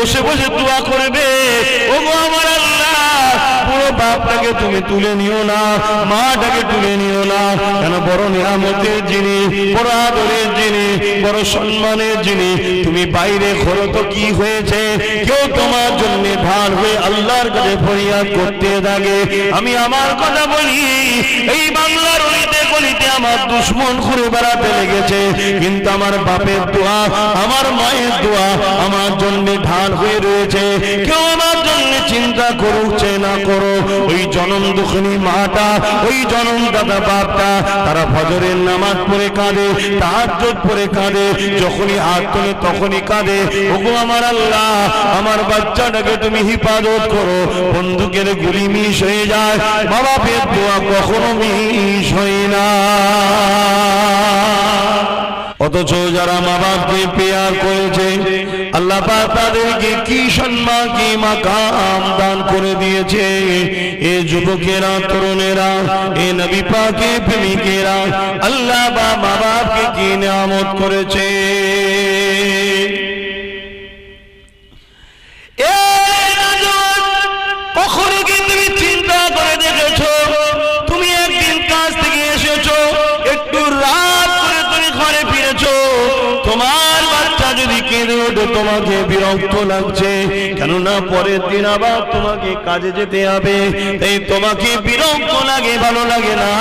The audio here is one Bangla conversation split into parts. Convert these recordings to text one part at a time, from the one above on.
বসে বসে দোয়া করবে, ওগো আমার আল্লাহ পুরো বাপটাকে তুমি তুলে নিও না, মাটাকে তুলে নিও না, কেন বড় নিয়ামতের যিনি, বড় আদরের যিনি, বড় সম্মানের যিনি, তুমি বাইরে খোলো তো কি হয়েছে, কেউ তোমার জন্য ঢাল হয়ে আল্লাহর কাছে ফরিয়াদ করতে থাকে। আমি আমার কথা বলি, এই বাংলার অলিতে গলিতে আমার দুশ্মন ঘুরে বেড়াতে লেগেছে, কিন্তু আমার বাপের দোয়া, আমার মায়ের দোয়া আমার জন্য ঢাল হয়ে রয়েছে। কেউ আমার জন্য চিন্তা করছে না করো, ওই জনম দুঃখিনী মাটা, ওই জনম দাদা বাপটা, তারা ফজরের নামাজ পড়ে কাঁদে, তাহাজ্জুদ পড়ে কাঁদে, যখনই হাত তোলে তখনই কাঁদে, ওগো আমার আল্লাহ আমার বাচ্চাটাকে তুমি হিফাজত করো। বন্দুকের গুলি মিস হয়ে যায়, মা বাপের দোয়া কখনো মিস হয় না। অথচ যারা মা বাপকে পেয়ার করেছে, আল্লাহ পাক তাদেরকে কি সম্মান, কি মাকাম দান করে দিয়েছে। এ যুবকেরা, তরুণেরা, এ নবী পাকের প্রেমিকেরা, আল্লাহ মা বাপকে কি নিয়ামত করেছে। কখনো কি তুমি চিন্তা করে দেখেছো, তুমি একদিন কাজ থেকে এসেছো, একটু রাত করে তুমি ঘরে ফিরেছো, তোমার বাচ্চা যদি কেঁদে ওঠে তোমাকে বিরক্ত লাগছে, কেননা পরের দিন আবার তোমাকে কাজে যেতে হবে, তাই তোমাকে বিরক্ত লাগে, ভালো লাগে না।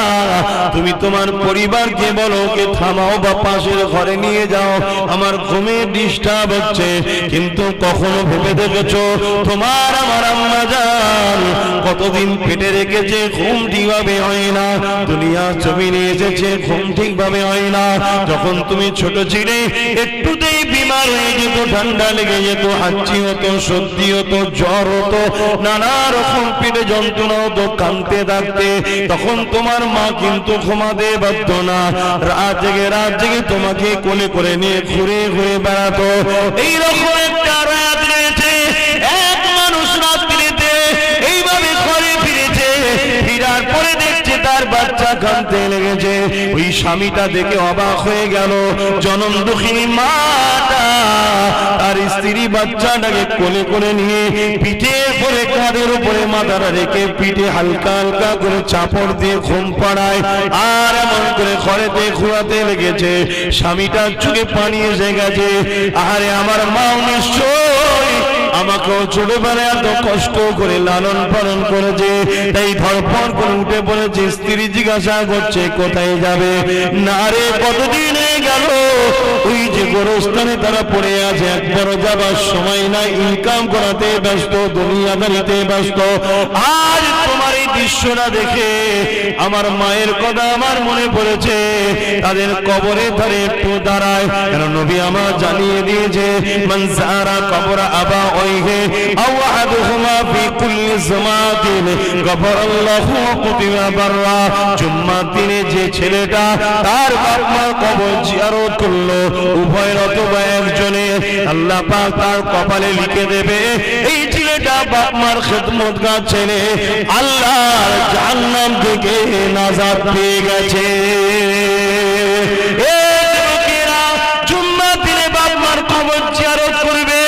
তুমি তোমার পরিবারকে বলো কে থামাও বা পাশের ঘরে নিয়ে যাও, আমার ঘুমে ডিস্টার্ব হচ্ছে। কিন্তু কখনো ভেবে দেখেছো তোমার আমার আম্মা জান কতদিন পেটে রেখেছে, ঘুম ঠিকভাবে হয় না, দুনিয়া জমিনে এসেছে, ঘুম ঠিকভাবে হয় না। যখন তুমি ছোট ছিলে একটুতেই বিমার হয়ে যেত, ঠান্ডা লেগে যেত, হাঁচি হতো, সর্দি হতো, জ্বর হতো, নানা রকম পেটে যন্ত্রণা হতো, কাঁদতে থাকতে, তখন তোমার মা কিন্তু ঘুমাতে বাধ্য না, রাত জেগে তোমাকে কোলে করে নিয়ে ঘুরে ঘুরে বেড়াতো। এইরকম একটা রাত রয়েছে, এক মানুষ রাত্রিতে এইভাবে ঘরে ফিরেছে, ফিরার পরে দেখছে তার বাচ্চা কাঁদতে লেগেছে। ওই স্বামীটা দেখে অবাক হয়ে গেল, জনম দুঃখিনী মাটা তার স্ত্রী বাচ্চাটাকে কোলে করে নিয়ে পিঠে করে কাঁধের উপরে মাথাটা রেখে পিঠে হালকা হালকা করে চাপড় দিয়ে ঘুম পাড়ায়, আর এমন করে ঘরেতে ঘুরাতে লেগেছে। স্বামীটার চোখে পানি এসে গেছে, আরে আমার মাও নিশ্চয় আমাকেও ছোটবেলায় এত কষ্ট করে লালন পালন করেছে, তাই ধরপড় করে উঠে পড়েছে। স্ত্রী জিজ্ঞাসা করছে কোথায় যাবে, না রে কতদিন হয়ে গেল ওই যে গোরস্থানে তারা পড়ে আছে, একবারও যাবার সময় নাই, ইনকাম করাতে ব্যস্ত, দুনিয়াদারিতে ব্যস্ত। আজ তোমার এই দৃশ্যটা দেখে আমার মায়ের কথা আমার মনে পড়েছে, তাদের কবরে ধারে একটু দাঁড়ায়, কেন নবী আমার জানিয়ে দিয়েছে মান যারা কবর আবা ওইহে আও আহাদুহুমা ফি কুল্লি জামাতিন গফরাল্লাহু কুতিবা বাররা। জুম্মার দিনে যে ছেলেটা তার বাপ মার কবর জিয়ারত করলো, উভয়ের অথবা একজনে, আল্লাহ পাক তার কপালে লিখে দেবে এই ছেলেটা বাপ মার খেদমতগার ছেলে, আল্লাহর জাহান্নাম থেকে নাজাত পেয়ে গেছে। জুম্মার দিনে বাপ মার কবর জিয়ারত করবে,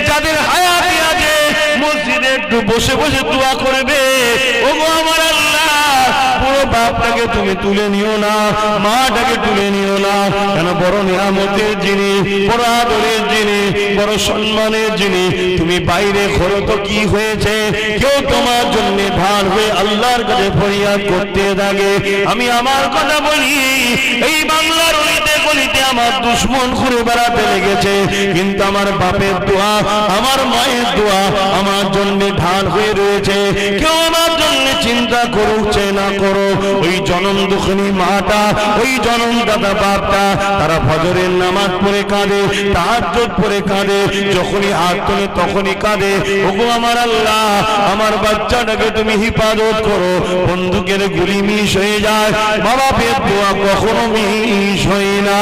যাদের হায়াতে আছে মসজিদে একটু বসে বসে দোয়া করবে, ওগো আমার আল্লাহ পুরো বাপটাকে তুমি তুলে নিও না, মাটাকে তুলে নিও না, কেন বড় নিয়ামতের যিনি, বড় আদরের যিনি, বড় সম্মানের যিনি, তুমি বাইরে খোলো তো কি হয়েছে, কেউ তোমার জন্য ঢাল হয়ে আল্লাহর কাছে ফরিয়াদ করতে থাকে। আমি আমার কথা বলি, এই বাংলার অলিতে গলিতে আমার দুশ্মন ঘুরে বেড়াতে লেগেছে, কিন্তু আমার বাপের দোয়া, আমার মায়ের দোয়া আমার জন্য ঢাল হয়ে রয়েছে। কেউ আমার জন্য চিন্তা করছে না করো, ওই জনম দুঃখিনী মাটা, ওই জনম দাদা বাপটা, তারা ফজরের নামাজ পড়ে কাঁদে, তাহাজ্জুদ পড়ে কাঁদে, যখনই হাত তোলে তখনই কাঁদে, ওগো আমার আল্লাহ আমার বাচ্চাটাকে তুমি হিফাজত করো। বন্দুকের গুলি মিস হয়ে যায়, মা বাপের দোয়া কখনো মিস হয় না।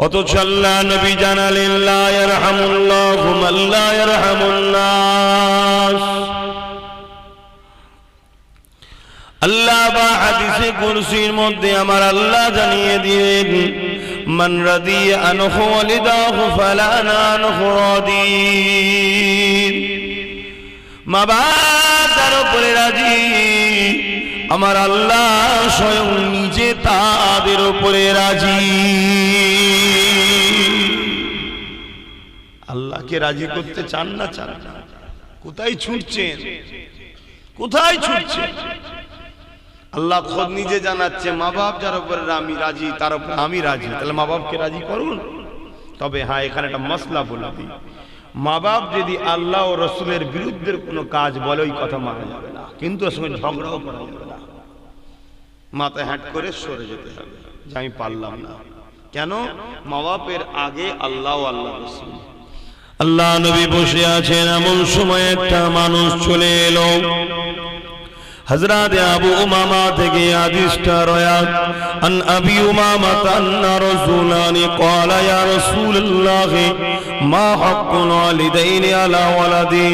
অথচ আল্লাহ নবী জানালেন লা ইয়ারহামুল্লাহু মান লা ইয়ারহামুন নাস। আল্লাহ বা হাদিসে কুরসির মধ্যে আমার আল্লাহ জানিয়ে দিলেন, মান রাদিয়া আনহু ওয়ালিদাহু ফালা নানহু রাদিন। মা বাপ যার উপরে রাজি, আমার আল্লাহ স্বয়ং নিজে তাদের উপরে রাজি। আল্লাহকে রাজি করতে চান না? চান। কোথায় ছুটছেন? কোথায় ছুটছেন? আল্লাহ খোদ নিজে জানাচ্ছে, মা বাপ যার উপরে আমি রাজি তার উপরে আমি রাজি। তাহলে মা বাপকে রাজি করুন। তবে হ্যাঁ, এখানে একটা মসলা বলে দিই, মা বাপ যদি আল্লাহ ও রসুলের বিরুদ্ধে কোনো কাজ বলে ওই কথা মানা যাবে না, কিন্তু ওর সঙ্গে ঝগড়াও করা যাবে না। মাথায় হ্যাট করে সরে যেতে হবে যে আমি পারলাম না। কেন? মা বাপের আগে আল্লাহ ও আল্লাহ রসুল। আল্লাহ নবী বসে আছেন, এমন সময় একটা মানুষ চলে এলো। হযরত আবু উমামা থেকে হাদিসটা রওয়ায়াত, আন আবি উমামা আন্না রাসূলানি ক্বালা ইয়া রাসূলুল্লাহ মা হাক্কুল ওয়ালিদাইনি আলা ওয়ালাদি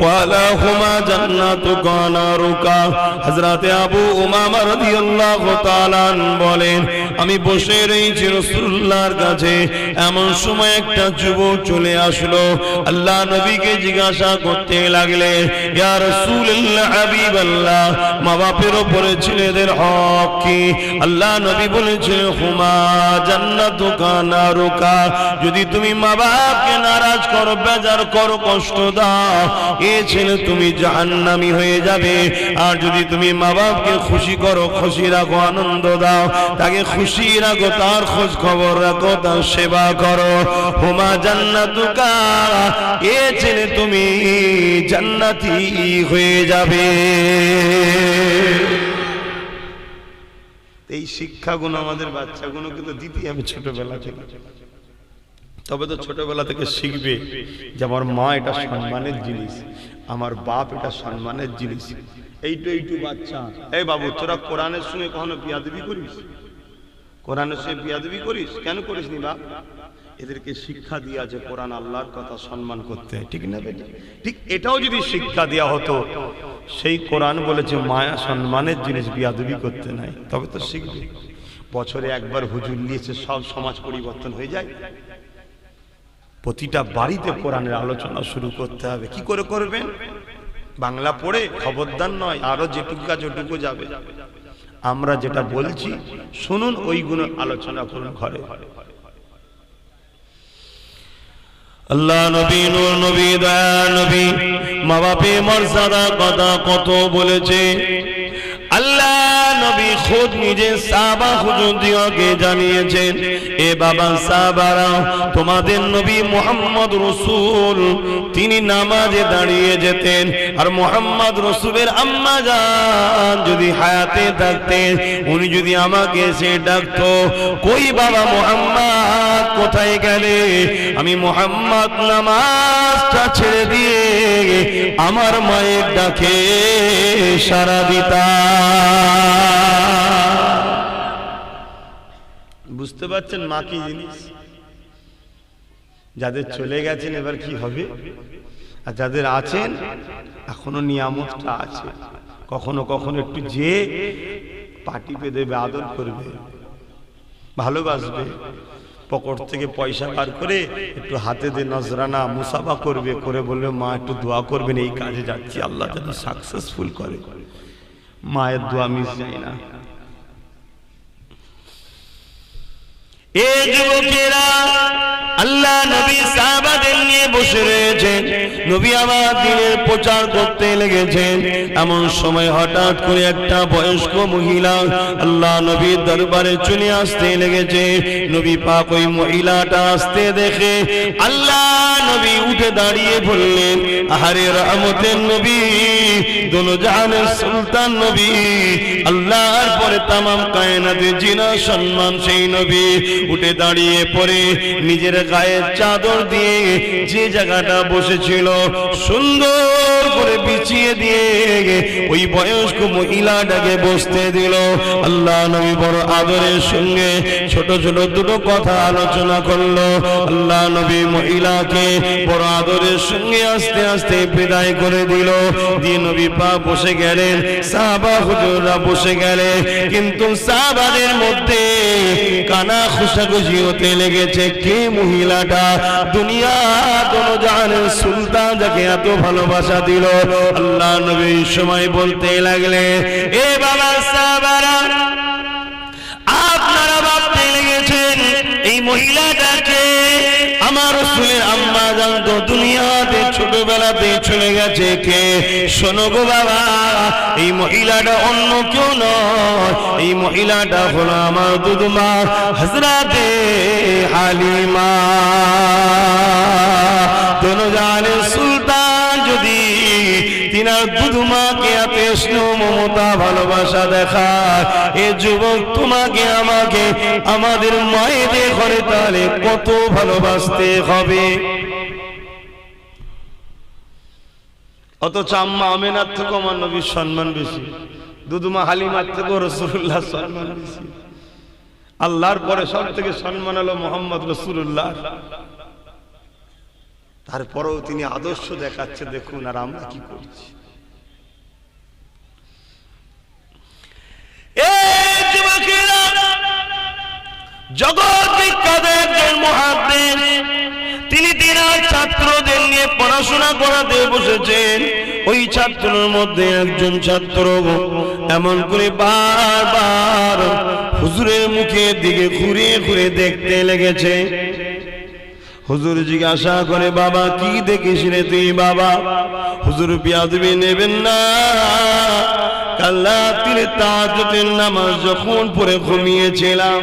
ক্বালা হুমা জান্নাতুকা নারুকা। হযরত আবু উমামা রাদিয়াল্লাহু তাআলা বলেন, আমি বসে রয়েছি রাসূলুল্লাহর কাছে, এমন সময় একটা যুবক চলে আসলো। আল্লাহ নবীকে জিজ্ঞাসা করতে লাগলেন, ইয়া রাসূলুল্লাহ হাবিবাল্লাহ, মা বাপের উপরে ছেলেদের হক কি? আল্লাহ নবী বলেছেন, হুমা জান্নাতুকা নারুকা। যদি তুমি মা বাপকে নারাজ করো, বেজার করো, কষ্ট দাও, এ ছেলে তুমি জাহান্নামী হয়ে যাবে। আর যদি তুমি মা বাপকে খুশি করো, খুশি রাখো, আনন্দ দাও, তাকে খুশি রাখো, তার খোঁজ খবর রাখো, তার সেবা করো, হুমা জান্নাতুকা, এ ছেলে তুমি জান্নাতি হয়ে যাবে। এই শিক্ষাগুলো আমাদের বাচ্চাগুলোকে তো দিতে হবে ছোটবেলা থেকে। তবে তো ছোটবেলা থেকে শিখবে যে আমার মা এটা সম্মানের জিনিস, আমার বাপ এটা সম্মানের জিনিস। এইটু বাচ্চা, এই বাবু তোরা কোরআনের সঙ্গে কখনো বিয়াদবি করিস? কোরআনের সঙ্গে বিয়াদবি করিস? কেন করিস নি বাপ? এদেরকে শিক্ষা দিয়া যে কোরআন আল্লাহর কথা সম্মান করতে, ঠিক না বেটা? ঠিক এটাও যদি শিক্ষা দেওয়া হতো, সেই কোরআন বলেছে মায়া সম্মানের জিনিস, বিয়াদবি করতে নাই, তবে তো শিখবে। বছরে একবার হুজুর নিয়েছে, সব সমাজ পরিবর্তন হয়ে যায়? প্রতিটা বাড়িতে কোরআনের আলোচনা শুরু করতে হবে। কি করে করবেন? বাংলা পড়ে খবরদার নয়, আরো যেটুকু কাজ ওটুকু যাবে। আমরা যেটা বলছি শুনুন, ওইগুলো আলোচনা করুন ঘরে। আল্লাহ নবী, নূর নবী, দয়া নবী, মা বাপের মর্যাদা কথা কত বলেছে। আল্লাহ নবী খুদ নিজে সাহাবা হুজুরদিওকে জানিয়েছেন, এ বাবা সাহাবারা, তোমাদের নবী মুহাম্মদ রাসূল তিনি নামাজে দাঁড়িয়ে যেতেন, আর মুহাম্মদ রাসূলের আম্মা জান যদি হায়াতে থাকতেন, উনি যদি আমাকে এসে ডাকতো, কই বাবা মুহাম্মদ কোথায় গেলে, আমি মুহাম্মদ নামাজটা ছেড়ে দিয়ে আমার মায়ের ডাকে সাড়া দিতাম। বুঝতে পারছেন মা কি জিনিস? যাদের চলে গেছেন এবার কি হবে, আর যাদের আছেন এখনো নিয়ামতটা আছে। কখনো কখনো একটু যে পাটি পে দেবে, আদর করবে, ভালোবাসবে, পকেট থেকে পয়সা বার করে একটু হাতে দিয়ে নজরানা মুসাফা করবে, করে বলবে মা একটু দোয়া করবেন, এই কাজে যাচ্ছি, আল্লাহ যেন সাকসেসফুল করে। মায়ের দোয়া মিস যায় না। এই যুবকেরা আল্লাহ নবী সাহাবাদের নিয়ে বসে রয়েছেন, নবী আমার দ্বীনের প্রচার করতে লেগেছেন। এমন সময় হঠাৎ করে একটা বয়স্ক মহিলা আল্লাহ নবীর দরবারে চলে আসতে লেগেছে। নবী পাক ওই মহিলাটা আসতে দেখে আল্লাহ নবী উঠে দাঁড়িয়ে বললেন, আহারে রহমতের নবী, দোনো জাহানের সুলতান নবী, আল্লাহর পরে তামাম কায়নাতের জিনা সম্মান সেই নবী। উঠে দাঁড়িয়ে পড়ে নিজের গায়ের চাদর দিয়ে যে জায়গাটা বসেছিল সুন্দর করে বিছিয়ে দিয়ে ওই বয়স্ক মহিলাটাকে বসতে দিল। আল্লাহ নবী বড় আদরের সঙ্গে ছোট ছোট দুটো কথা আলোচনা করলো। আল্লাহ নবী মহিলাকে বড় আদরের সঙ্গে আস্তে আস্তে বিদায় করে দিল। দিয়ে নবী পাক বসে গেলেন, সাহাবা হুজুররা বসে গেলেন। কিন্তু সাহাবাদের মধ্যে কানা খুশাখুশি হতে লেগেছে, কে মহিলাটা? দুনিয়া দোজাহানের সুলতান যাকে এত ভালোবাসা দিল। আল্লাহ নবী সময় বলতে লাগলেন, এ বাবা সাহাবারা, আপনারা ভাবতে লেগেছেন এই মহিলাটাকে আমার রাসূলের আম্মা জান তো দুনিয়াতে ছোটবেলাতে চলে গেছে, কে? শোনো গো বাবা, এই মহিলাটা অন্য কেউ নয়, এই মহিলাটা হলো আমার দুধমা হযরতে হালিমা। দোজাহানের সুলতান যদি তিনার দুধমাকে এত স্নেহ মমতা ভালোবাসা দেখায়, এ যুবক তোমাকে আমাকে আমাদের মায়েদের ঘরে তাহলে কত ভালোবাসতে হবে। অথচ আম্মা আমেনার থেকে আমার নবীর সম্মান বেশি, দুধমা হালিমার থেকে রাসূলুল্লাহ সম্মান বেশি। আল্লাহর পরে সব থেকে সম্মান হলো মুহাম্মদ রাসূলুল্লাহ। তারপরেও তিনি আদর্শ দেখাচ্ছে, দেখুন আর আমরা কি করছি। জগৎ বিখ্যাত একজন মুহাদ্দিস, তিনি তিনার ছাত্রদের নিয়ে পড়াশোনা করাতে বসেছেন। ওই ছাত্রের মধ্যে একজন ছাত্র এমন করে বারবার হুজুরের মুখের দিকে ঘুরে ঘুরে দেখতে লেগেছে। হুজুর জিজ্ঞাসা করে, বাবা কি দেখিস রে তুই বাবা? হুজুর বেয়াদবি নেবেন না, কাল রাতে তাহাজ্জুদের নামাজ যখন পড়ে ঘুমিয়েছিলাম।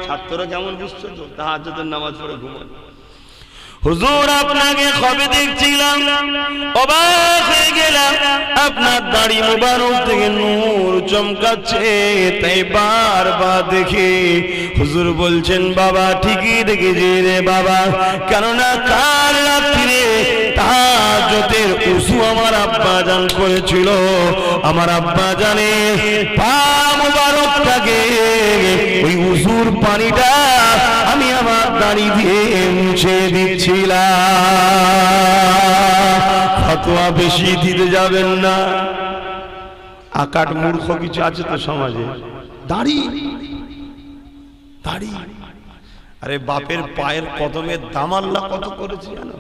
ছাত্ররা কেমন বুঝছো তো? তাহাজ্জুদের নামাজ পড়ে ঘুমানো। হুজুর আপনাকে কবে দেখছিলাম, অবাক হয়ে গেলাম, আপনার দাড়ি মোবারক থেকে নূর চমকাচ্ছে, তাই বারবার দেখি। হুজুর বলছেন, বাবা ঠিকই দেখেছি রে বাবা, কেননা কাল রাত্রে তাহাজ্জুদের ওযু আমার আব্বা জান করেছিল। আমার আব্বা জানে পা মোবারকটাকে ওই ওযুর পানিটা আমি আমার দাড়ি দিয়ে মুছে দিচ্ছিলাম। ফতোয়া বেশি দিতে যাবেন না। আকাট মূর্খ কিছু আছে তো সমাজে, দাড়ি দাড়ি। আরে বাপের পায়ের কদমের দাম আল্লাহ কত করেছে জানো?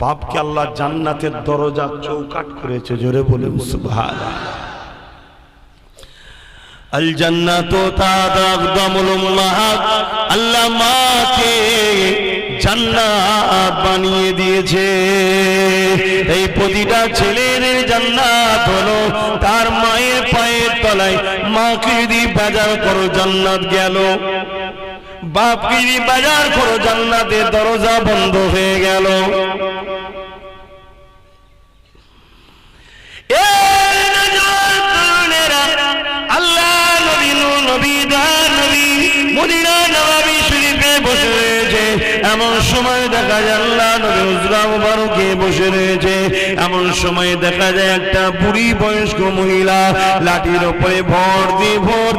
বাপকে আল্লাহ জান্নাতের দরজা চৌকাট করেছে। জোরে বলুন সুবহানাল্লাহ। আল জান্নাতু তাদামুল উম্মাহাত, আল্লাহ মাকে জান্নাত বানিয়ে দিয়েছে। এই প্রতিটা ছেলের জান্নাত হলো তার মায়ের পায়ের তলায়। মাকে যদি বাজার করো জান্নাত গেল, বাপকে যদি বাজার করো জান্নাতের দরজা বন্ধ হয়ে গেল। এমন সময় দেখা যায় আল্লাহ নবী হুজরা মুবারকে বসে রয়েছে। এমন সময় দেখা যায় একটা বুড়ি বয়স্ক মহিলা লাঠির উপরে ভর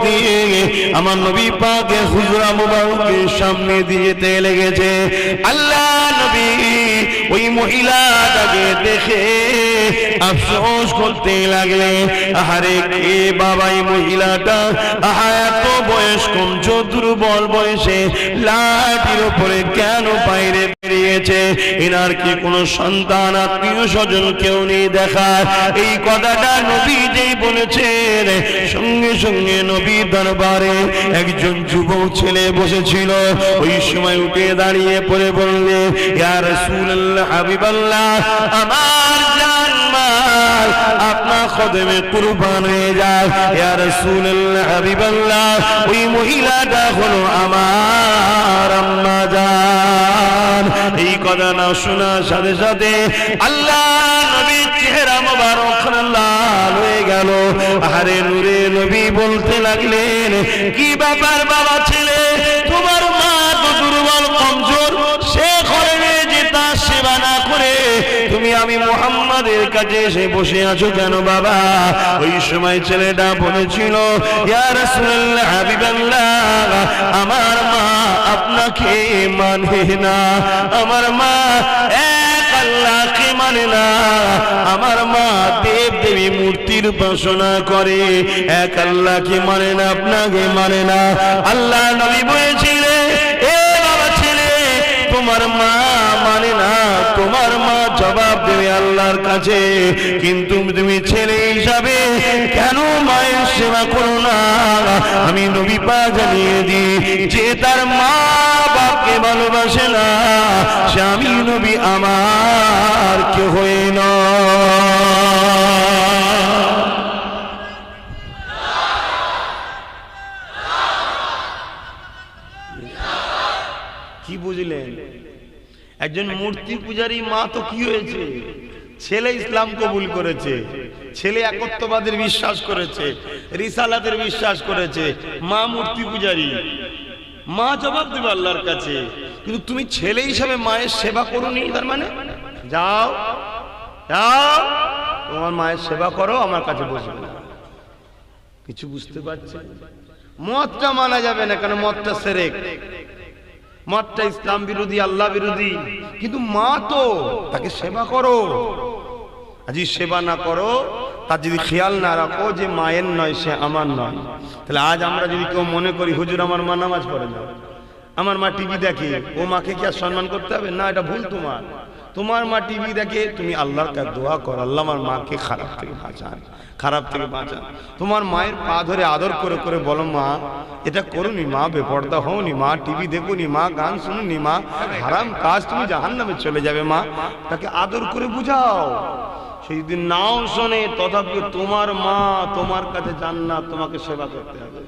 দিয়ে আমার নবী পাকে হুজরা মুবারকের সামনে দিতে লেগেছে। আল্লাহ নবী ওই মহিলাটাকে দেখে আফসোস করতে লাগলেন, আহারে কে বাবা এই মহিলাটা? আহা এত বয়স কম, দুর্বল বয়সে লাঠির উপরে কেন বাইরে বেরিয়েছে? এনার কি কোনো সন্তান আত্মীয় স্বজন কেউ নেই দেখার? এই কথাটা নবী যেই বলেছেন, সঙ্গে সঙ্গে নবীর দরবারে একজন যুবক ছেলে বসেছিল। ওই সময় উঠে দাঁড়িয়ে পড়ে বললে, ইয়া রাসূলুল্লাহ হাবিবাল্লাহ, আমার জান মাল আপনার কদমে কুরবান হয়ে যায়। ইয়া রাসূলুল্লাহ হাবিবাল্লাহ, ওই মহিলাটা হলো আমার আম্মা জান। এই কথা না শোনার সাথে সাথে আল্লাহ নবীর চেহারা মোবারক লাল হয়ে গেল। আরে নূরে নবী বলতে লাগলেন, কি ব্যাপার বাবা ছেলে, তোমার মা তো দুর্বল কমজোর, সে ঘরে রয়েছে, তা আমি মুহাম্মাদের কাছে এসে বসে আছো কেন বাবা? ওই সময় ছেলেটা বলেছিল, ইয়া রাসূলুল্লাহ, হাবিবাল্লাহ, আমার মা আপনাকে মানে না, আমার মা এক আল্লাহকে মানে না, আমার মা দেব দেবী মূর্তির উপাসনা করে, এক আল্লাহকে মানে না, আপনাকে মানে না। আল্লাহ নবী বলেছিলেন, এ বাবা ছেলে, তোমার মা মানে না, তোমার মা জবাব দেবে আল্লাহর কাছে, কিন্তু তুমি ছেলে হিসাবে কেন মায়ের সেবা করো না? আমি নবী পাক জানিয়ে দিই, যে তার মা বাপকে ভালোবাসে না, সে আমি নবী আমার কেউ হয়ে না। কি বুঝলেন? একজন মূর্তি পূজারী মা তো কি হয়েছে? ছেলে ইসলাম কবুল করেছে, ছেলে একত্ববাদের বিশ্বাস করেছে, রিসালাতের বিশ্বাস করেছে, মা মূর্তি পূজারী, মা জবাব দেবে আল্লাহর কাছে। কিন্তু তুমি ছেলে হিসাবে মায়ের সেবা করোনি, তার মানে যাও যাও তোমার মায়ের সেবা করো, আমার কাছে বসবে না। কিছু বুঝতে পারছে? মতটা মানা যাবে না, কেন মতটা শিরক, মতটা ইসলাম বিরোধী, আল্লাহ বিরোধী। কিন্তু মা তো, তাকে সেবা করো। যদি সেবা না করো, তার যদি খেয়াল না রাখো যে মায়ের নয়, সে আমার নয়, তাহলে আজ আমরা যদি কেউ মনে করি হুজুর আমার মা নামাজ পড়ে না, আমার মা টিভি দেখে, ও মাকে কি আর সম্মান করতে হবে? না, এটা ভুল। তোমার তোমার মা টিভি দেখে, তুমি আল্লাহর কাছে দোয়া করো, আল্লাহ আমার মাকে খারাপ থেকে বাঁচান, খারাপ থেকে বাঁচান। তোমার মায়ের পা ধরে আদর করে করে বলো, মা এটা করুনি, মা বেপর্দা হওনি, মা টিভি দেখুনি, মা গান শুনুনি, মা হারাম কাজ, তুমি জাহান্নামে চলে যাবে, মা তাকে আদর করে বুঝাও। সেই যদি নাও শোনে, তথাপি তোমার মা তোমার কাছে জান্নাত, তোমাকে সেবা করতে হবে।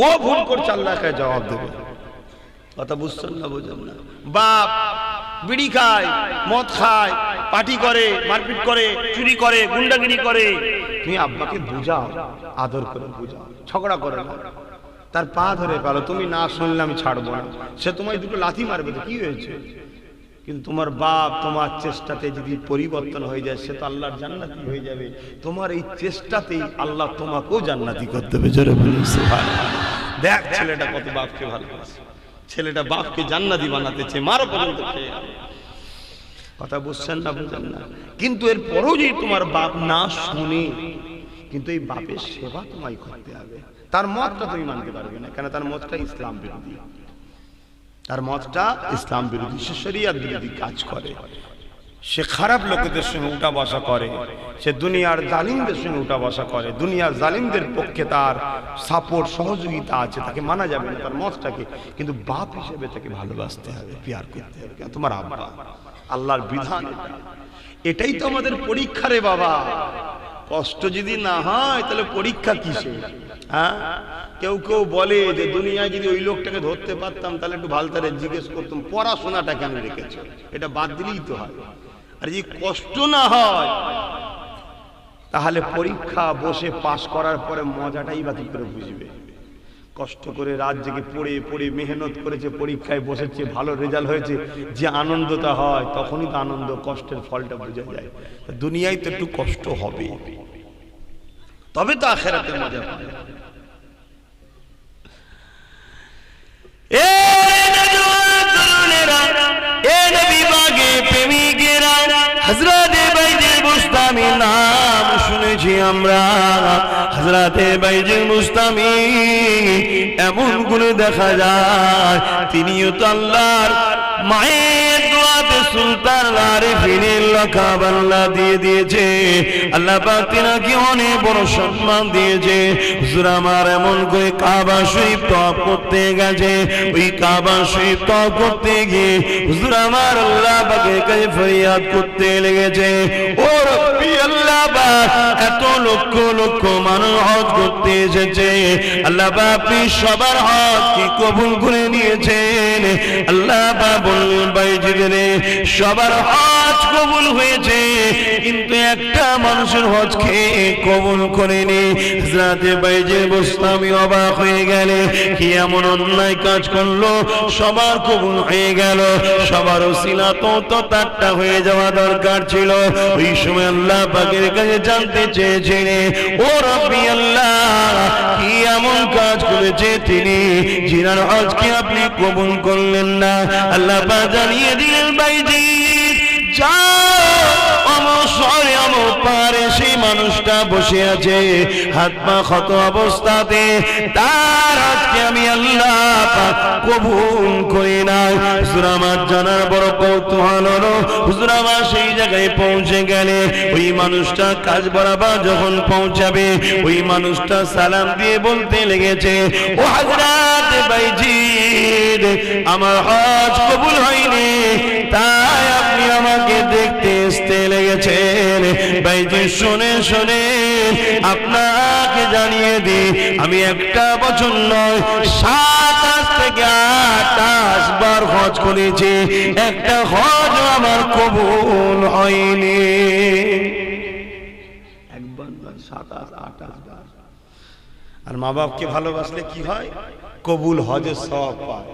ও ভুল করছে, আল্লাহকে জবাব দেবে। কথা বুঝছেন না? বুঝেন না? বাপ বিড়ি খায়, মদ খায়, পার্টি করে, মারপিট করে, চুরি করে, গুন্ডাগিরি করে, তুমি আব্বাকে বুঝাও, আদর করে বুঝাও, ঝগড়া করে না, তার পা ধরে পেলো, তুমি না শুনলে আমি ছাড়বো না। সে তোমায় দুটো লাথি মারবে, তো কি হয়েছে? কিন্তু তোমার বাপ তোমার চেষ্টাতে যদি পরিবর্তন হয়ে যায়, সে তো আল্লাহর জান্নাতি হয়ে যাবে। তোমার এই চেষ্টাতেই আল্লাহ তোমাকেও জান্নাতি করতে হবে। জোরে বলুন সুবহানাল্লাহ। দেখ ছেলেটা কত বাপকে ভালোবাসে, ছেলেটা বাপকে জান্নাতি বানাতে চেয়ে মারো পর্যন্ত খেয়ে। কথা বুঝছেন না? বুঝেন না? কিন্তু এর পরেও যদি তোমার বাপ না শুনে, কিন্তু এই বাপের সেবা তোমায় করতে হবে। তার মতটা তুমি মানতে পারবে না, কেন? তার মতটা ইসলাম বিরোধী, তার মতটা ইসলাম বিরোধী, সে শরিয়ত বিরোধী কাজ করে, সে খারাপ লোকেদের সঙ্গে উঠা বসা করে, সে দুনিয়ার জালিমদের সঙ্গে উঠা বসা করে, দুনিয়ার জালিমদের পক্ষে তার সাপোর্ট সহযোগিতা আছে, তাকে মানা যাবে না তার মতটাকে। কিন্তু বাপ হিসেবে তাকে ভালোবাসতে হবে, পিয়ার করতে হবে। তোমার আব্বা, আল্লাহর বিধান এটাই তো আমাদের পরীক্ষা রে বাবা। কষ্ট যদি না হয় তাহলে পরীক্ষা কিসে? হ্যাঁ, কেউ কেউ বলে যে দুনিয়ায় যদি ওই লোকটাকে ধরতে পারতাম তাহলে একটু ভালো করে জিজ্ঞেস করতাম পড়াশোনাটা কেন রেখেছো, এটা বাদ দিলেই তো হয়। আর যদি কষ্ট না হয় তাহলে পরীক্ষা বসে পাশ করার পরে মজাটাই বা কি করে বুঝবে? কষ্ট করে রাত জেগে পড়ে পড়ে মেহনত করেছে, পরীক্ষায় বসেছে, ভালো রেজাল্ট হয়েছে, যে আনন্দটা হয় তখনই তো আনন্দ, কষ্টের ফলটা বোঝা যায়। দুনিয়ায় তো একটু কষ্ট হবে, তবে তো আখিরাতে মজা পাবে। হযরতে বাইজিল বুস্তামি নাম শুনেছি আমরা। হযরতে বাইজিল বুস্তামি এমন করে দেখা যায় তিনিও তো আল্লাহর মায়ের দোয়াতে সুলতান আরিফিনের লকাব আল্লাহ দিয়ে দিয়েছে। আল্লাহ পাক তিনাকে অনেক বড় সম্মান দিয়েছে। হুজুর আমার এমন করে কাবা শরীফ তওয়াফ করতে গেছে, ওই কাবা শরীফ তওয়াফ করতে গিয়ে হুজুর আমার আল্লাহ পাকের কাছে ফরিয়াদ করতে লেগেছে, ও রব্বি আল্লাহ পাক, এত লক্ষ লক্ষ মানুষ হজ করতে এসেছে, আল্লাহ পাক আপনি সবার হজ কি কবুল করে নিয়েছেন? আল্লাহ পাক বললেন, বাইজি বাইজিদের সবার হজ কবুল হয়েছে, কিন্তু একটা মানুষের হজকে কবুল করেনি। হযরতে বাইজির বুস্তামি অবাক হয়ে গেলে, কি এমন অন্যায় কাজ করলো সবার কবুল হয়ে গেল, সবার ওসিলা তো তারটা হয়ে যাওয়া দরকার ছিল। ওই সময় আল্লাহ পাকের কাছে জানতে চেয়েছিলেন, ও রব্বি আল্লাহ, কি এমন কাজ করেছে তিনি যিনার হজকে আপনি কবুল করলেন না? আল্লাহ পাক জানিয়ে দিলেন, বাইজি সেই মানুষটা বসে আছে হাত পা ক্ষত অবস্থাতে, তার আজকে আমি আল্লাহ পাক কবুল করি না। হুজুর আমার জানার বড় কৌতূহল হলো, হুজুর আমার সেই জায়গায় পৌঁছে গেলে ওই মানুষটা কাজ বরাবর যখন পৌঁছাবে, ওই মানুষটা সালাম দিয়ে বলতে লেগেছে, ও হযরত বাইজি, আমার হজ কবুল হয়নি, তাই আপনি আমাকে দেখতে আসতে লেগেছেন। বাইজি শুনে শুনে আপনাকে জানিয়ে দিই, আমি একটা বছর নয় 27 থেকে 28 বার হজ করেছি, একটা হজ আমার কবুল হয়নি। একবার 27-28 বার। আর মা বাপকে ভালোবাসলে কি হয়? কবুল হজের সওয়াব পায়।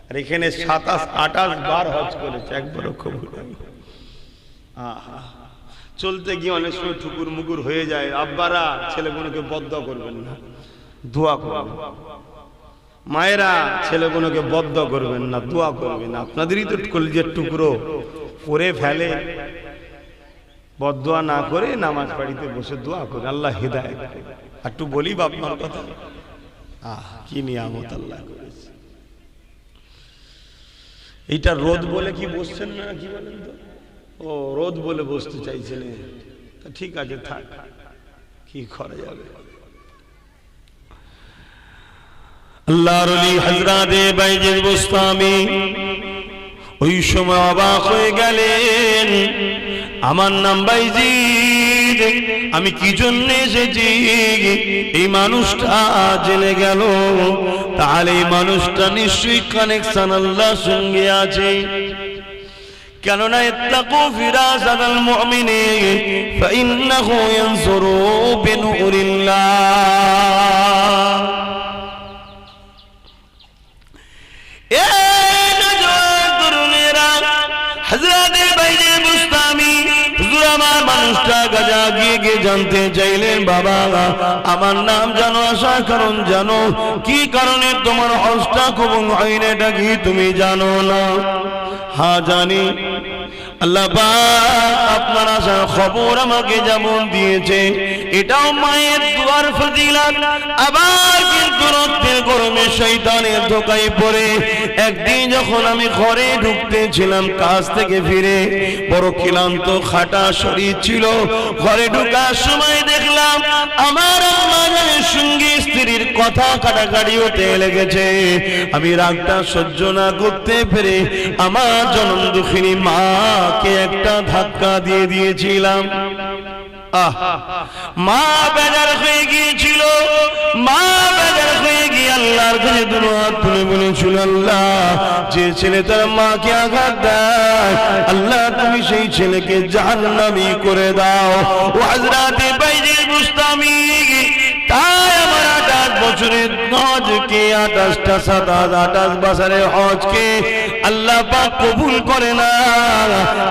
আর এখানে 27-28 বার হজ করেছে, একবারও কবুল হয়নি। আহা, চলতে গিয়ে অনেক সময় ঠুকুর মুকুর হয়ে যায়। আব্বারা ছেলেগুলোকে বদদোয়া করবেন না, দোয়া করবেন। মায়েরা ছেলেগুলোকে বদদোয়া করবেন না, দোয়া করবেন। আপনাদেরই তো কলিজার টুকরো পরে ফেলে, বদদোয়া না করে নামাজ বাড়িতে বসে দোয়া করে আল্লাহ হিদায়াত করে। একটু বলি বাপমার কথা, কি নিয়ামত আল্লাহ করেছে। এইটা রোদ বলে কি বসছেন না, কি বলেন তো? ও রোদ বলে বসতে চাইছেন, ঠিক আছে থাক, কি করা যাবে। আল্লাহর ওলি হযরতে বাইজিদ বুস্তামি ওই সময় অবাক হয়ে গেলেন, আমার নাম বাইজিদ, আমি কি জন্য এসেছি এই মানুষটা জেনে গেল, তাহলে এই মানুষটা নিশ্চয়ই কানেকশন আল্লাহর সঙ্গে আছে। কেননা ইত্তাকু ফিরাসাতাল মুমিনি ফাইন্নাহু ইয়ানসুরু বিনুরিল্লাহ। এ নওজোয়ান তরুণেরা, হযরতে বাইজিদ বুস্তামি হুজুর আমার মানুষটা গাজা গিয়ে জানতে চাইলেন, বাবা আমার নাম জানো, আসার কারণ জানো, কি কারণে তোমার হজটা কবুল হয়নি এটা কি তুমি জানো না? হ্যাঁ জানি। আল্লাহ পাক আপনার আসার খবর আমাকে যেমন দিয়েছে, এটাও মায়ের দুয়ার ফজিলত। আবার কিন্তু রক্তের গরমে শয়তানের ধোকায় পড়ে একদিন যখন আমি ঘরে ঢুকতেছিলাম কাজ থেকে ফিরে, বড় ক্লান্ত খাটা শরীর ছিল, ঘরে ঢোকার সময় দেখলাম আমার আম্মার সঙ্গে স্ত্রীর কথা কাটাকাটি হতে লেগেছে। আমি রাগটা সহ্য না করতে পেরে আমার জনম দুঃখিনী মাকে একটা ধাক্কা দিয়ে দিয়েছিলাম। মা বেজার হয়ে গিয়েছিল, মা বেজার হয়ে গিয়ে আল্লাহর কাছে দুটো হাত তুলে বলেছিল, আল্লাহ যে ছেলে তার মাকে আঘাত দেয়, আল্লাহ তুমি সেই ছেলেকে জাহান্নামী করে দাও। ও হযরতে বাইজিদ বুস্তামি, তাই আমার 28 বছরের হজকে 28 বছরের হজকে আল্লাহ পাক কবুল করে না।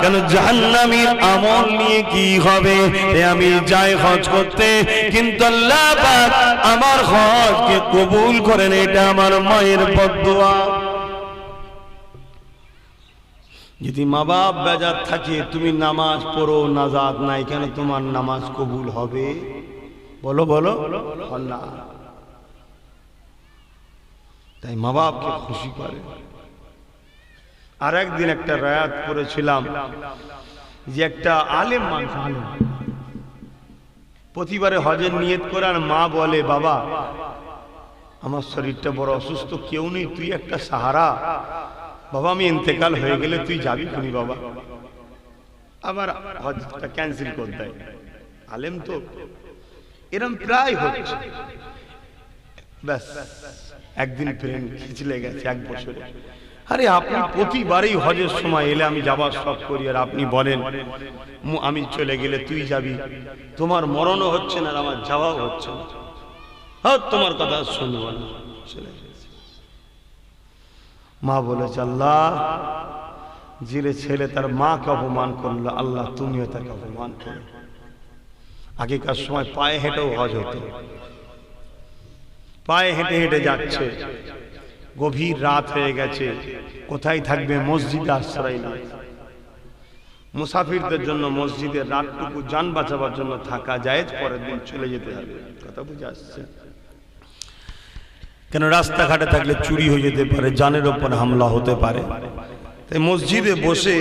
কেন? জাহান্নামীর আমল নিয়ে কি হবে? আমি যাই হজ করতে, কিন্তু আল্লাহ পাক আমার হজকে কবুল করেন, এটা আমার মায়ের বদদোয়া। যদি মা বাপ বেজার থাকে, তুমি নামাজ পড়ো, নাজাত নাই, কেন তোমার নামাজ কবুল হবে? বলো বলো না। তাই মা বাপকে খুশি করে। আর একদিন একটা রায়াত পড়েছিলাম যে একটা আলেম মানুষ প্রতিবারে হজের নিয়ত করে, আর মা বলে, বাবা আমার শরীরটা বড় অসুস্থ, কেউ নেই, তুই একটা সাহারা, বাবা আমি ইন্তেকাল হয়ে গেলে তুই যাবি তুমি বাবা। আবার হজটা ক্যান্সেল করে দেয়। আলেম তো এরম প্রায় হচ্ছে। ব্যাস একদিন প্রেম খিচলে গেছে, 1 বছরে আরে আপনি প্রতিবারই হজের সময় এলে আমি যাবার সব করি, আর আপনি বলেন আমি চলে গেলে তুই যাবি। তোমার মরণও হচ্ছে না আর আমার যাওয়াও হচ্ছে না, হ্যাঁ তোমার কথা শুনবো না। চলে গেছে। মা বলেছে আল্লাহ, যে ছেলে তার মাকে অপমান করলো, আল্লাহ তুমিও তাকে অপমান করো। আগেকার সময় পায়ে হেঁটেও হজ হতো, পায়ে হেঁটে হেঁটে যাচ্ছে, গভীর রাত হয়ে গেছে, কোথায় থাকবে? মসজিদে আশ্রয় নেই। মুসাফিরদের জন্য মসজিদের রাতটুকু যান বাঁচাবার জন্য থাকা যায়, পরের দিন চলে যেতে হবে। কথা বুঝে আসছে? কেন রাস্তাঘাটে থাকলে চুরি হয়ে যেতে পারে, জানের ওপর হামলা হতে পারে। তাই মসজিদে বসে,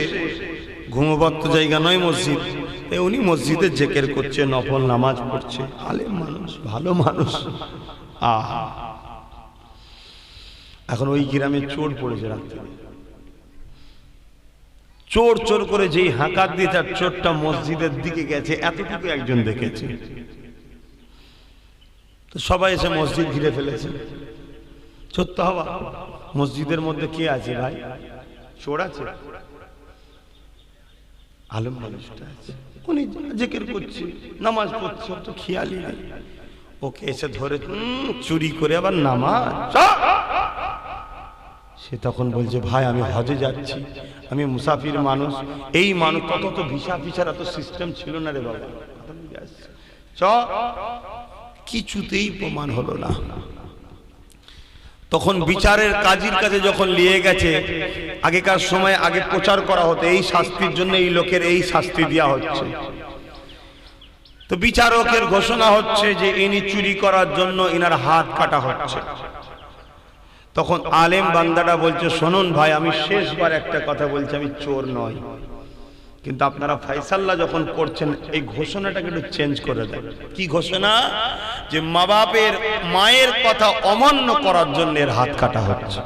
ঘুমোবার তো জায়গা নয় মসজিদ, তাই উনি মসজিদে জিকির করছে, নফল নামাজ পড়ছে। আলেম মানুষ, ভালো মানুষ। আহা, এখন ওই গ্রামে চোর পড়েছে রাত্রে, চোর চোর করে যেই হাঁকাত দিয়ে তার চোরটা মসজিদের দিকে গেছে, এতটুকু একজন দেখেছে। তো সবাই এসে মসজিদ ঘিরে ফেলেছে। চোর তো হওয়া, মসজিদের মধ্যে কে আছে ভাই? চোর আছে? আলেম মানুষটা আছে, উনি জিকির করছে, নামাজ পড়ছে, তো খেয়ালই নেই। ওকে এসে ধরে চুরি করে আবার নামাজ। সে তখন বলছে ভাই আমি হজে যাচ্ছি, আমি মুসাফির মানুষ। এই মানুষ, তত তো ভিসা ফিসার এত সিস্টেম ছিল না রে বাবা। কিছুতেই প্রমাণ হলো না। তখন বিচারের কাজীর কাছে যখন নিয়ে গেছে, আগেকার সময় আগে প্রচার করা হতো এই শাস্তির জন্য এই লোকের এই শাস্তি দেওয়া হচ্ছে। তো বিচারকের ঘোষণা হচ্ছে যে ইনি চুরি করার জন্য ইনার হাত কাটা হচ্ছে। তখন আলেম বান্দাটা বলছে শুনুন ভাই, আমি শেষবার একটা কথা বলছি, আমি চোর নই, কিন্তু আপনারা ফয়সালা যখন করছেন এই ঘোষণাটাকে একটু চেঞ্জ করে দেন। কি ঘোষণা? যে মা বাপের মায়ের কথা অমান্য করার জন্য এর হাত কাটা হচ্ছে।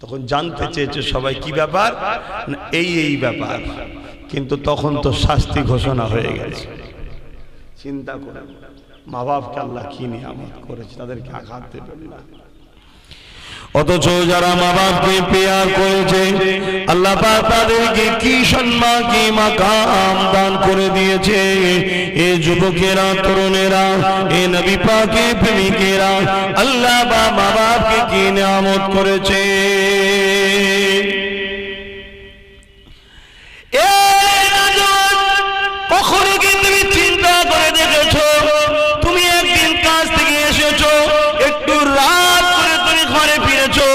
তখন জানতে চেয়েছে সবাই কি ব্যাপার, এই ব্যাপার। কিন্তু তখন তো শাস্তি ঘোষণা হয়ে গেছে। চিন্তা করে মা বাপকে আল্লাহ কি নিয়ামত করেছে, তাদেরকে আঘাত দেবেন না। অথচ যারা মা বাপকে পেয়ার করেছে, আল্লাহ পাক তাদেরকে কি সম্মান, কি মাকাম দান করে দিয়েছে। এ যুবকেরা, তরুণেরা, এ নবী পাকের প্রেমিকেরা, আল্লাহ মা বাপকে কি নিয়ামত করেছে। কখনো কি তুমি চিন্তা করে দেখেছো, তুমি একদিন কাজ থেকে এসেছো, একটু রাত করে তুমি ঘরে ফিরেছো,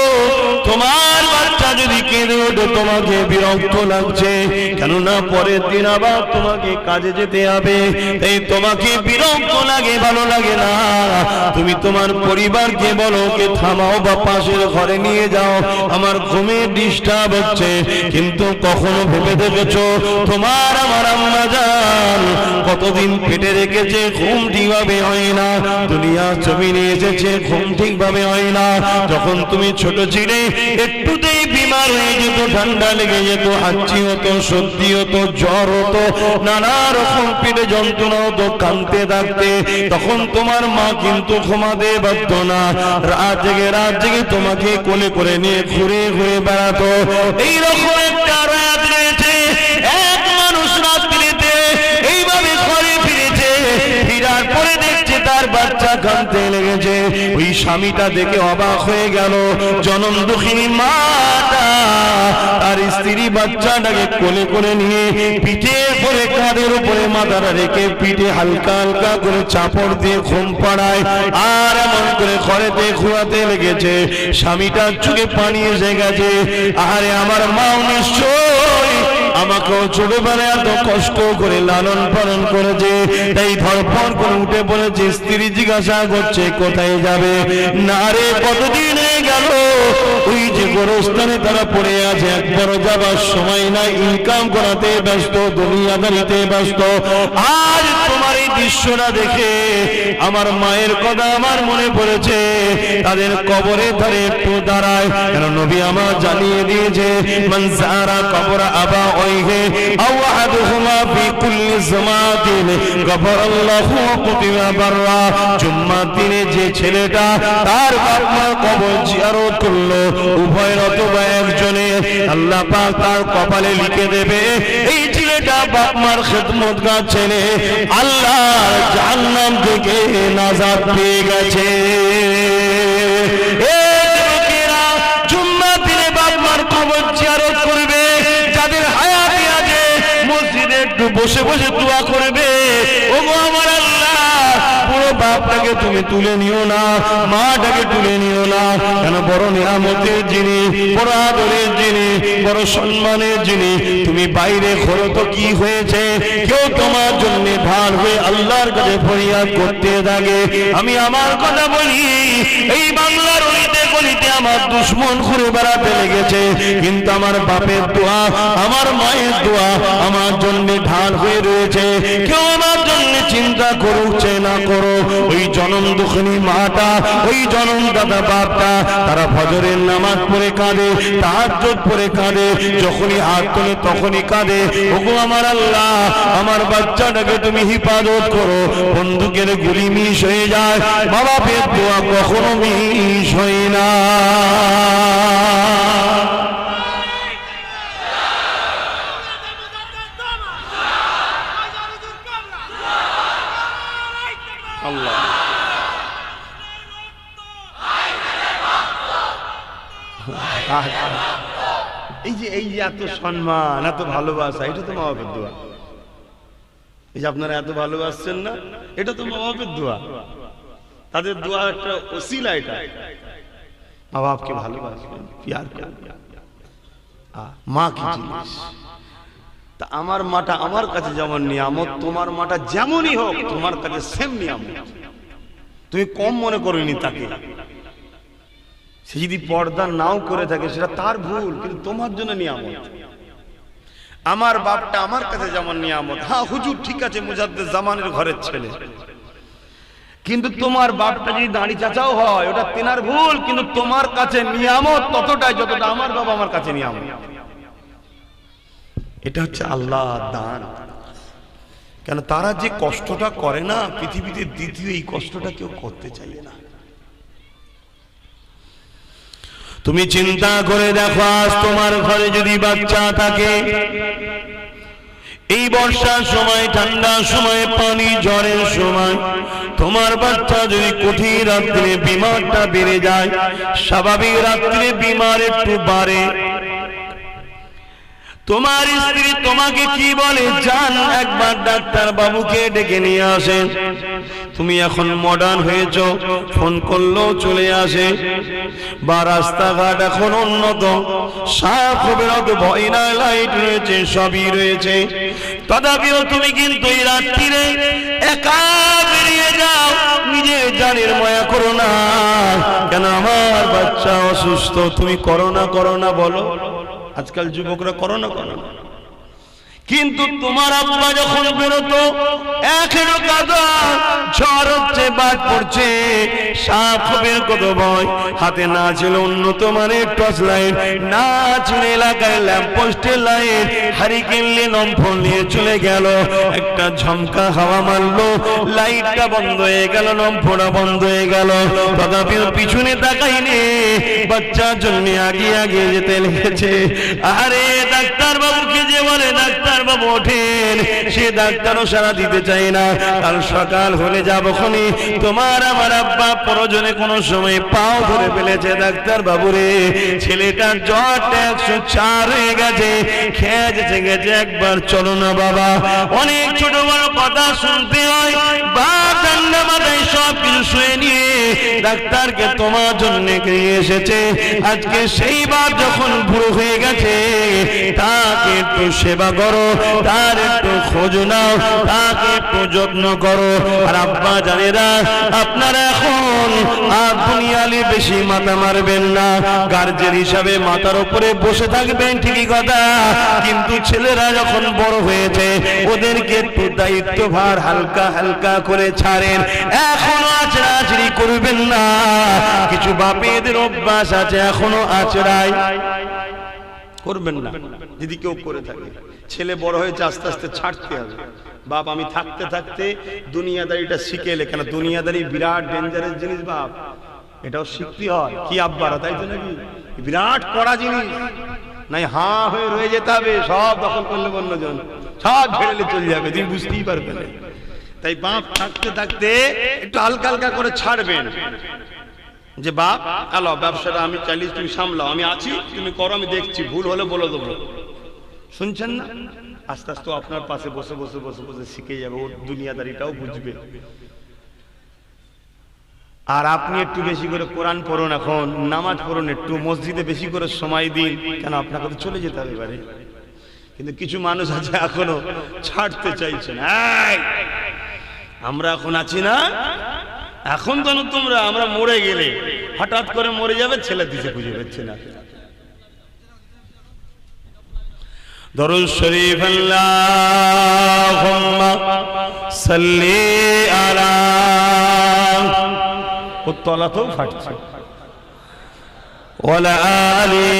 তোমার বাচ্চা যদি কেঁদে ওঠে তোমাকে বিরক্ত লাগছে, কেননা পরের দিন আবার তোমাকে কাজে যেতে হবে, তাই তোমাকে বিরক্ত লাগে, ভালো লাগে না। তুমি তোমার পরিবারকে বলো কে থামাও বা পাশের ঘরে নিয়ে যাও, আমার ঘুমে ডিস্টার্ব হচ্ছে। কিন্তু কখনো ভেবে দেখেছো তোমার আমার আম্মা জান কতদিন পেটে রেখেছে, ঘুম ঠিকভাবে হয় না, দুনিয়া জমিনে এসেছে, ঘুম ঠিকভাবে হয় না। যখন তুমি ছোট ছিলে একটুতেই বিমার হয়ে যেত, ঠান্ডা লেগে যেত, হাঁচি হতো, সর্দি হতো, জ্বর হতো, নানা রকম পেটে যন্ত্রণা হতো, কাঁদতে থাকতে। তখন তোমার মা কিন্তু ঘুমাতে পারত না, রাত জেগে তোমাকে কোলে করে নিয়ে ঘুরে ঘুরে বেড়াতো। এইরকম একটা রাত রয়েছে, এক মানুষ রাত্রিতে এইভাবে ঘরে ফিরেছে, ফিরার পরে দেখছে তার বাচ্চা কাঁদতে লেগেছে। ওই স্বামীটা দেখে অবাক হয়ে গেল, জনম দুঃখিনী মাটা তার স্ত্রী বাচ্চাটাকে কোলে করে নিয়ে পিঠের উপরে, কাঁধের উপরে মাথাটা রেখে পিঠে হালকা হালকা করে চাপড় দিয়ে ঘুম পাড়ায়, আর এমন করে ঘরেতে ঘুরাতে লেগেছে। স্বামীটার চোখে পানি এসে গেছে। আরে আমার মাও নিশ্চয় আমাকেও ছোটবেলায় এত কষ্ট করে লালন পালন করেছে, তাই ধরপড় করে উঠে পড়েছে। স্ত্রী জিজ্ঞাসা করছে কোথায় যাবে? না রে, কতদিন হয়ে গেল ওই যে গোরস্থানে তারা পড়ে আছে, একবারও যাবার সময় নাই, ইনকাম করাতে ব্যস্ত, দুনিয়াদারিতে ব্যস্ত। আজ তোমার এই দৃশ্যটা দেখে আমার মায়ের কথা আমার মনে পড়েছে। তাদের কবরে ধারে একটু দাঁড়ায়, কেন নবী আমার জানিয়ে দিয়েছে মান যারা কবর আবা ওইহে আও আহাদুহুমা ফি কুল্লি জামাতিন গফরাল্লাহু কুতিবা বাররা। জুম্মার দিনে যে ছেলেটা তার বাপ মার কবর জিয়ারত করলো, উভয়ের অথবা একজনে, আল্লাহ পাক তার কপালে লিখে দেবে এই ছেলেটা বাপ মার খেদমতগার ছেলে, আল্লাহর জাহান্নাম থেকে নাজাত পেয়ে গেছে। জুম্মার দিনে বাপ মার কবর জিয়ারত করবে, যাদের হায়াতে আছে মসজিদে একটু বসে বসে দোয়া করবে, ওগো আমার আল্লাহ পুরো বাপটাকে তুমি তুলে নিও না, মাটাকে তুলে নিও না, কেন বড় নিয়ামতের যিনি, বড় আদরের যিনি, বড় সম্মানের যিনি, তুমি বাইরে খোলো তো কি হয়েছে, কেউ তোমার জন্য ঢাল হয়ে আল্লাহর কাছে ফরিয়াদ করতে থাকে। আমি আমার কথা বলি, এই বাংলার অলিতে গলিতে আমার দুশ্মন ঘুরে বেড়াতে লেগেছে, কিন্তু আমার বাপের দোয়া, আমার মায়ের দোয়া আমার জন্য ঢাল হয়ে রয়েছে। কেউ আমার জন্য চিন্তা করছে না করো, ওই জনম দুঃখিনী মাটা, ওই জনম দাদা বাপটা, তারা ফজরের নামাজ পড়ে কাঁদে, তাহাজ্জুদ পড়ে কাঁদে, যখনই হাত তোলে তখনই কাঁদে, ওগো আমার আল্লাহ আমার বাচ্চাটাকে তুমি হিফাজত করো, বন্দুকের গুলি মিস হয়ে যায়, বাবা বাপের দোয়া কখনো মিস হয় না। এই যে এত সম্মান, এত ভালোবাসা, এটা তো মা বাপের দোয়া। এই যে আপনারা এত ভালোবাসছেন না, এটা তো মা বাপের দোয়া, তাদের দোয়া একটা ওসিলা। এটা মা বাপকে ভালোবাসবেন, প্যার করবেন। মা কি জিনিস, তা আমার মাটা আমার কাছে যেমন নিয়ামত, তোমার মাটা যেমনই হোক তোমার কাছে সেম নিয়ামত, তুমি কম মনে করোনি তাকে। সে যদি পর্দা নাও করে থাকে সেটা তার ভুল, কিন্তু তোমার জন্য নিয়ামত। আমার বাপটা আমার কাছে যেমন নিয়ামত, হ্যাঁ হুজুর ঠিক আছে মুজাদ্দেদ জামানের ঘরের ছেলে, কিন্তু তোমার বাপটা যদি দাঁড়ি চাচাও হয় ওটা তেনার ভুল, কিন্তু তোমার কাছে নিয়ামত ততটাই যতটা আমার বাবা আমার কাছে নিয়ামত। এটা হচ্ছে আল্লাহ দান। কেন তারা যে কষ্টটা করে না, পৃথিবীতে দ্বিতীয় এই কষ্টটা কেউ করতে চাইবে না। তুমি চিন্তা করে দেখো, আজ তোমার ঘরে যদি বাচ্চা থাকে, এই বর্ষার সময়, ঠান্ডার সময়, পানি ঝড়ের সময়, তোমার বাচ্চা যদি কঠিন রাত্রে বিমারটা বেড়ে যায়, স্বাভাবিক রাত্রে বিমার একটু বাড়ে, তোমার স্ত্রী তোমাকে কি বলে, যান একবার ডাক্তার বাবুকে ডেকে নিয়ে আসেন। তুমি এখন মডার্ন হয়েছ, ফোন করলেও চলে আসে, বা রাস্তাঘাট এখন উন্নত, সাপ হবে না, ভয় নাই, লাইট রয়েছে, সবই রয়েছে, তথাপিও তুমি কিন্তু এই রাত্রিরে একা বেরিয়ে যাও, নিজের জানের মায়া করো না। কেন আমার বাচ্চা অসুস্থ, তুমি করো না বলো, আজকাল যুবকরা করো না। কিন্তু তোমার আব্বা যখন বেরোতো, এখনো কাদা, ঝড় হচ্ছে, বাদ পড়ছে, সাপ খবের কত ভয়, হাতে না ছিল উন্নত মানের টর্চ লাইট, না ছিল এলাকায় ল্যাম্পপোস্টের লাইট, হারিকেন নিয়ে লম্ফন নিয়ে চলে গেল, একটা ঝমকা হাওয়া মারলো, লাইটটা বন্ধ হয়ে গেল, লম্ফটা বন্ধ হয়ে গেল, তথাপি পিছনে তাকাইনি, বাচ্চার জন্য আগে যেতে লেগেছে। আরে ডাক্তার বাবুকে যে বলে ডাক্তার বাবু ওঠেন, সে ডাক্তারও সারা দিতে চায় না। কাল সকাল হলে যাবো খনি, তোমার আমার আব্বা প্রয়োজনে কোনো সময় পাও ধরে ফেলেছে, ডাক্তার বাবুরে ছেলেটার জ্বরটা 104 হয়ে গেছে, খেয়েছে গেছে, একবার চলো না বাবা। অনেক ছোট বড় কথা শুনতে হয়, বা ঠান্ডা মাথায় সব কিছু শুয়ে নিয়ে ডাক্তারকে তোমার জন্য নিয়ে এসেছে। আজকে সেই বাপ যখন বুড়ো হয়ে গেছে, তাকে একটু সেবা করো, তার একটু খোঁজ নাও, তাকে একটু যত্ন করো। আর আব্বা জানেরা, আপনারা এখন আর দুনিয়ালি বেশি মাথা মারবেন না, গার্জেন হিসাবে মাথার উপরে বসে থাকবেন ঠিকই কথা, কিন্তু ছেলেরা যখন বড় হয়েছে ওদেরকে একটু দায়িত্বভার হালকা হালকা করে ছাড়েন। এখনো আচড়াচড়ি করবেন না। কিছু বাপেদের অভ্যাস আছে, এখনো আচড়াই করবেন না। যদি কেউ করে থাকে, ছেলে বড় হয়েছে, আস্তে আস্তে ছাড়তে হবে। বাপ আমি থাকতে থাকতে দুনিয়াদারিটা শিখে এলে, কেন দুনিয়াদারি বিরাট ডেঞ্জারাস জিনিস বাপ, এটাও শিখতে হয়। কি আব্বারা, তাই তো নাকি? বিরাট কড়া জিনিস, নাই হাঁ হয়ে রয়ে যেতে হবে, সব দখল করলে অন্যজন সব ঝেড়ে চলে যাবে, তুমি বুঝতেই পারবে না। তাই বাপ থাকতে থাকতে একটু হালকা হালকা করে ছাড়বেন, যে বাপ আলো ব্যবসাটা আমি চালিয়ে তুমি সামলাও, আমি আছি, তুমি করো, আমি দেখছি, ভুল হলে বলে দেবো। শুনছেন না? আস্তে আস্তে আপনার পাশে বসে বসে বসে বসে শিখে যাবে, ওর দুনিয়াদারিটাও বুঝবে। আর আপনি একটু বেশি করে কোরআন পড়ুন, এখন নামাজ পড়ুন, একটু মসজিদে বেশি করে সময় দিন, কেন আপনাকে তো চলে যেতে হবে এবারে। কিন্তু কিছু মানুষ আছে এখনো ছাড়তে চাইছেন। আমরা এখন আছি না, এখন তো তোমরা, আমরা মরে গেলে হঠাৎ করে মরে যাবে, ছেলে দিতে খুঁজে পাচ্ছে না। দরুদ শরীফ আল্লাহুম্মা সাল্লি আলা, ও তলাতেও ফাটছে, ওয়ালা আলি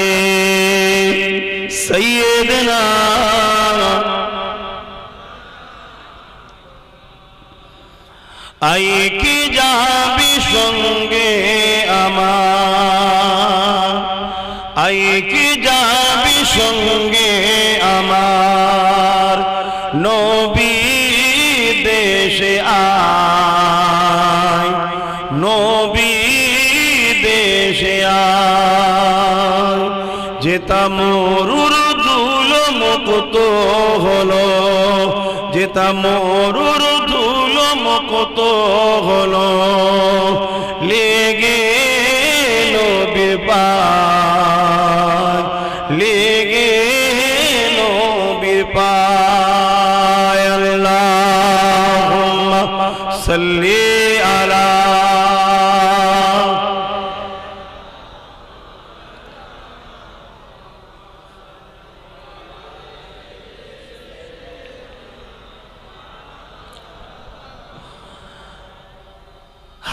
সাইয়্যিদিনা, আই কি যাবি সঙ্গে আমার, আই কি যাবি সঙ্গে আমার, নবী দেশে আয়, নবী দেশে আয়, যেতা মরুর ধুল মুক্ত হলো, যেতা মরুর ধুল মুক্ত হলো, লেগে নবীর পায়, লেগে নবীর পায়। আল্লাহুম্মা সাল্লি আলা,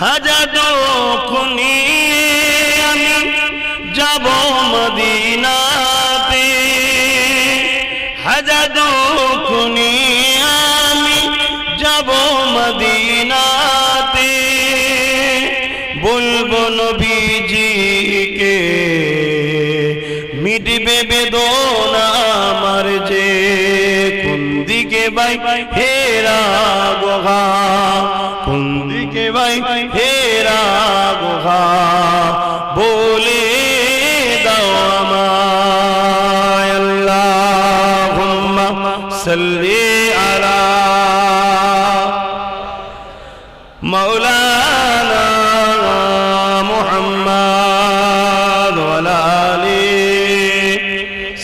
হাজার খুনি আমি যাব মদিনাতে, হাজার খুনি আমি যাব মদিনাতে, বলবো নবীজিকে মিটবে বেদনা আমার যে, কোন দিকে ভাই হেরা গোহা, কোন দিকে ভাই হেরা গোহা, বলে দাও আমায়। আল্লাহুম্মা সাল্লি আলা মাওলানা মুহাম্মদ ওয়ালা আলি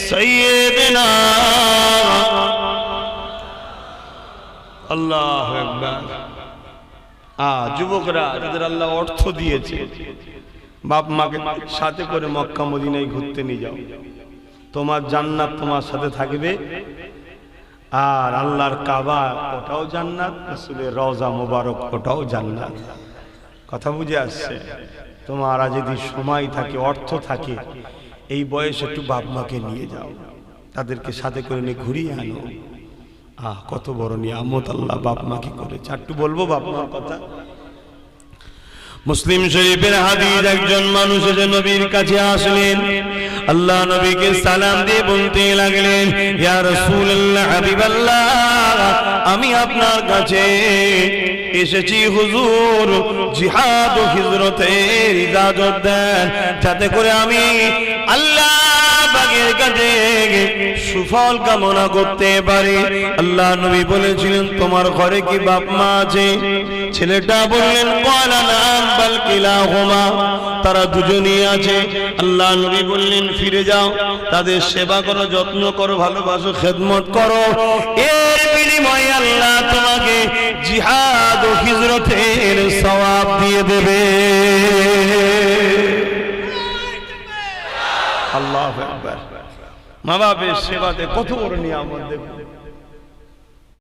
সাইয়্যিদিনা। আল্লাহু আকবার। যুবকরা, যাদের আল্লাহ অর্থ দিয়েছে, বাপ মাকে সাথে করে মক্কা মদিনায় ঘুরতে নিয়ে যাও, তোমার জান্নাত তোমার সাথে থাকবে। আর আল্লাহর কাবা ওটাও জান্নাত, রাসূলের রওজা মোবারক ওটাও জান্নাত। কথা বুঝে আসছে? তোমার যদি সময় থাকে, অর্থ থাকে, এই বয়সে একটু বাপ মাকে নিয়ে যাও, তাদেরকে সাথে করে নিয়ে ঘুরিয়ে আনো। কত বড় নিয়ামত আল্লাহ বাপ মাকে করেছে। একটু বলবো বাপ মার কথা। মুসলিম শরীফের হাদিস, একজন মানুষ যে নবীর কাছে আসলেন, আল্লাহ নবীকে সালাম দিয়ে বলতে লাগলেন, ইয়া রাসূলুল্লাহ, হাবিবাল্লাহ, আমি আপনার কাছে এসেছি হুজুর, জিহাদ ও হিজরতের ইজাজত দেন, যাতে করে আমি আল্লাহ পাকের কাছে সুফল কামনা করতে পারে। আল্লাহ নবী বলেছিলেন তোমার ঘরে কি বাপ মা আছে? ছেলেটা বললেন ক্বালা নাম বাল কিলাহুমা, তারা দুজনেই আছে। আল্লাহ নবী বললেন ফিরে যাও, তাদের সেবা করো, যত্ন করো, ভালোবাসো, খেদমত করো, এর বিনিময়ে আল্লাহ তোমাকে জিহাদ ও হিজরতের সওয়াব দিয়ে দেবে। আল্লাহু আকবার। মা বাপের সেবাতে কত বড় নিয়ামত দেখুন।